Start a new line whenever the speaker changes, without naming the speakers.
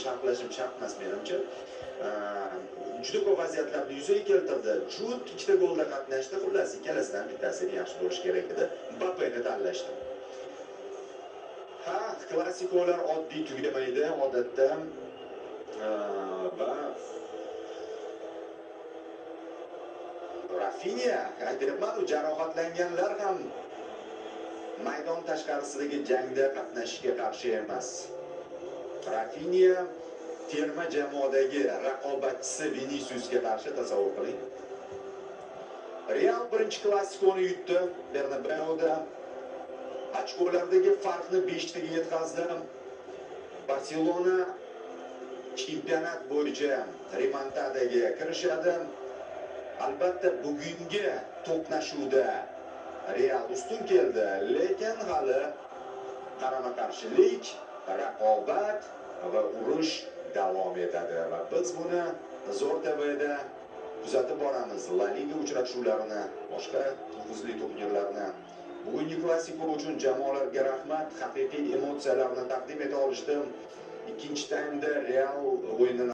sharhlashim shart emas menimcha. Juda ko'p vaziyatlarni yuzaga keltirdi. Jut ikkita golda qatnashdi, xullas ikkalasidan bittasi yaxshi bo'lish kerak edi. Mbappeni tanlashdi. Ha, klassikolar oddiy tugamaydi odatda. Va Rafinha, aytayapman, jarohatlanganlar ham maydon tashqarisidagi jangda qatnashishga qarshi emas. Rafinha terma jamoadagi raqobatchisi Viniciusga qarshi tasavvur qiling. Real birinchi klassikoni yutdi Bernabeuda. Ochkolardagi farqni 5 taga yetkazdi. Barselona chempionat bo'yicha remontadaga kirishadi. Albatta bugungi to'qnashuvda Real ustun keldi, lekin hali qarama-qarshilik, raqobat va urush davom etadi va biz buni Zo'r TVda kuzatib boramiz. La Liga uchrashuvlarini, boshqa nufuzli turnirlarni. Bugungi klassiko uchun jamoalarga rahmat, haqiqiy emotsiyalarni taqdim eta olishdim. Ikkinchi taymda Real o'yinini